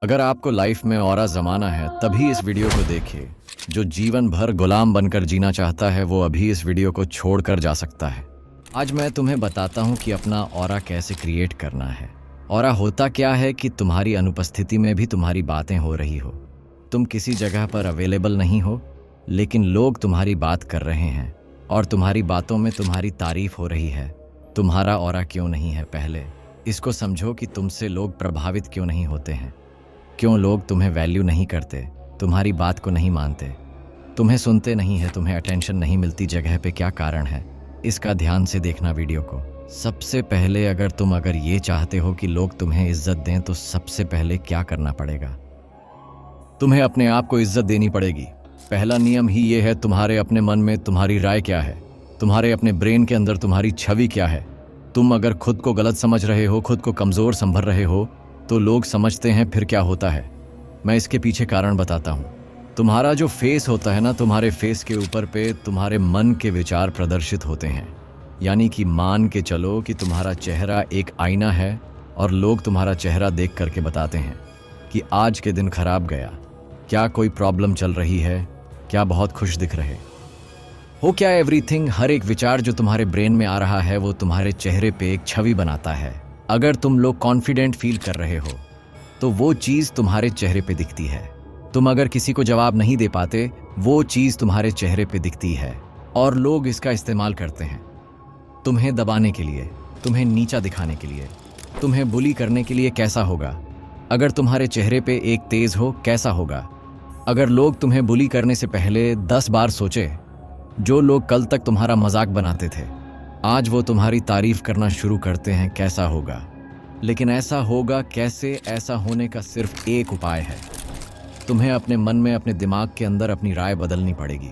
अगर आपको लाइफ में ऑरा जमाना है तभी इस वीडियो को देखिए। जो जीवन भर गुलाम बनकर जीना चाहता है वो अभी इस वीडियो को छोड़कर जा सकता है। आज मैं तुम्हें बताता हूँ कि अपना ऑरा कैसे क्रिएट करना है। ऑरा होता क्या है कि तुम्हारी अनुपस्थिति में भी तुम्हारी बातें हो रही हो। तुम किसी जगह पर अवेलेबल नहीं हो लेकिन लोग तुम्हारी बात कर रहे हैं और तुम्हारी बातों में तुम्हारी तारीफ हो रही है। तुम्हारा ऑरा क्यों नहीं है? पहले इसको समझो कि तुमसे लोग प्रभावित क्यों नहीं होते हैं। क्यों लोग तुम्हें वैल्यू नहीं करते, तुम्हारी बात को नहीं मानते, तुम्हें सुनते नहीं है, तुम्हें अटेंशन नहीं मिलती जगह पे? क्या कारण है? इसका ध्यान से देखना वीडियो को। सबसे पहले अगर ये चाहते हो कि लोग तुम्हें इज्जत दें तो सबसे पहले क्या करना पड़ेगा? तुम्हें अपने आप को इज्जत देनी पड़ेगी। पहला नियम ही ये है, तुम्हारे अपने मन में तुम्हारी राय क्या है, तुम्हारे अपने ब्रेन के अंदर तुम्हारी छवि क्या है। तुम अगर खुद को गलत समझ रहे हो, खुद को कमज़ोर समझ रहे हो तो लोग समझते हैं। फिर क्या होता है मैं इसके पीछे कारण बताता हूँ। तुम्हारा जो फेस होता है ना, तुम्हारे फेस के ऊपर पे तुम्हारे मन के विचार प्रदर्शित होते हैं। यानी कि मान के चलो कि तुम्हारा चेहरा एक आईना है और लोग तुम्हारा चेहरा देख करके बताते हैं कि आज के दिन खराब गया, क्या कोई प्रॉब्लम चल रही है, क्या बहुत खुश दिख रहे हो, क्या एवरीथिंग। हर एक विचार जो तुम्हारे ब्रेन में आ रहा है वो तुम्हारे चेहरे पे एक छवि बनाता है। अगर तुम लोग कॉन्फिडेंट फील कर रहे हो तो वो चीज़ तुम्हारे चेहरे पे दिखती है। तुम अगर किसी को जवाब नहीं दे पाते वो चीज़ तुम्हारे चेहरे पे दिखती है और लोग इसका इस्तेमाल करते हैं तुम्हें दबाने के लिए, तुम्हें नीचा दिखाने के लिए, तुम्हें बुली करने के लिए। कैसा होगा अगर तुम्हारे चेहरे पे एक तेज हो? कैसा होगा अगर लोग तुम्हें बुली करने से पहले 10 बार सोचे? जो लोग कल तक तुम्हारा मजाक बनाते थे आज वो तुम्हारी तारीफ करना शुरू करते हैं। कैसा होगा? लेकिन ऐसा होगा कैसे? ऐसा होने का सिर्फ एक उपाय है। तुम्हें अपने मन में, अपने दिमाग के अंदर अपनी राय बदलनी पड़ेगी।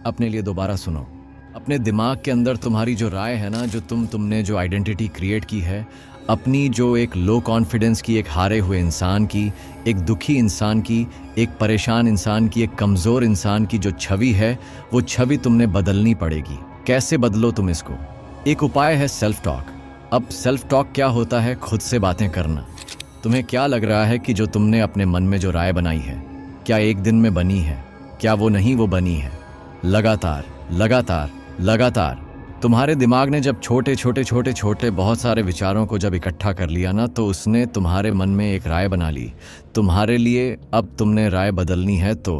अपने लिए दोबारा सुनो। अपने दिमाग के अंदर तुम्हारी जो राय है ना, जो तुमने जो आइडेंटिटी क्रिएट की है, अपनी जो एक लो कॉन्फिडेंस की, एक हारे हुए इंसान की, एक दुखी इंसान की, एक परेशान इंसान की, एक कमज़ोर इंसान की जो छवि है वो छवि तुमने बदलनी पड़ेगी। कैसे बदलो तुम इसको? एक उपाय है सेल्फ टॉक। अब सेल्फ टॉक क्या होता है? खुद से बातें करना। तुम्हें क्या लग रहा है कि जो तुमने अपने मन में जो राय बनाई है क्या एक दिन में बनी है? क्या वो नहीं, वो बनी है लगातार लगातार लगातार। तुम्हारे दिमाग ने जब छोटे बहुत सारे विचारों को जब इकट्ठा कर लिया ना तो उसने तुम्हारे मन में एक राय बना ली तुम्हारे लिए। अब तुमने राय बदलनी है तो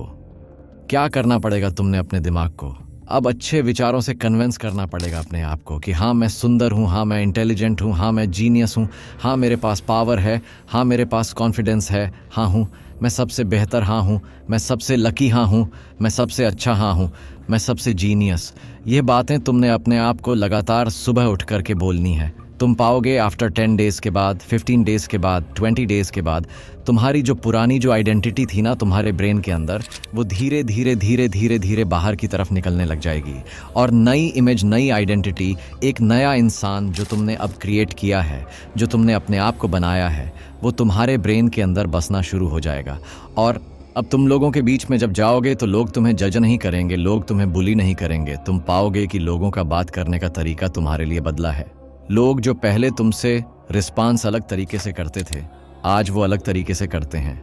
क्या करना पड़ेगा? तुमने अपने दिमाग को अब अच्छे विचारों से कन्विंस करना पड़ेगा अपने आप को कि हाँ मैं सुंदर हूँ, हाँ मैं इंटेलिजेंट हूँ, हाँ मैं जीनियस हूँ, हाँ मेरे पास पावर है, हाँ मेरे पास कॉन्फिडेंस है, हाँ हूँ मैं सबसे बेहतर, हाँ हूँ मैं सबसे लकी, हाँ हूँ मैं सबसे अच्छा, हाँ हूँ मैं सबसे जीनियस। ये बातें तुमने अपने आप को लगातार सुबह उठ करके बोलनी है। तुम पाओगे आफ्टर 10 डेज़ के बाद, 15 डेज़ के बाद, 20 डेज़ के बाद तुम्हारी जो पुरानी जो आइडेंटिटी थी ना तुम्हारे ब्रेन के अंदर, वो धीरे धीरे बाहर की तरफ निकलने लग जाएगी और नई इमेज, नई आइडेंटिटी, एक नया इंसान जो तुमने अब क्रिएट किया है, जो तुमने अपने आप को बनाया है, वो तुम्हारे ब्रेन के अंदर बसना शुरू हो जाएगा। और अब तुम लोगों के बीच में जब जाओगे तो लोग तुम्हें जज नहीं करेंगे, लोग तुम्हें बुली नहीं करेंगे। तुम पाओगे कि लोगों का बात करने का तरीका तुम्हारे लिए बदला है। लोग जो पहले तुमसे रिस्पांस अलग तरीके से करते थे आज वो अलग तरीके से करते हैं।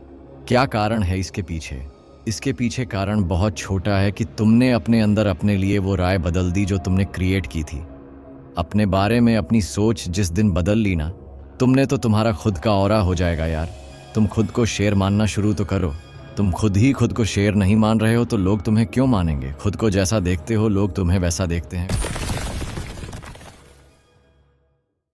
क्या कारण है इसके पीछे? इसके पीछे कारण बहुत छोटा है कि तुमने अपने अंदर अपने लिए वो राय बदल दी जो तुमने क्रिएट की थी। अपने बारे में अपनी सोच जिस दिन बदल ली ना तुमने तो तुम्हारा खुद का ऑरा हो जाएगा यार। तुम खुद को शेर मानना शुरू तो करो। तुम खुद ही खुद को शेर नहीं मान रहे हो तो लोग तुम्हें क्यों मानेंगे? खुद को जैसा देखते हो लोग तुम्हें वैसा देखते हैं।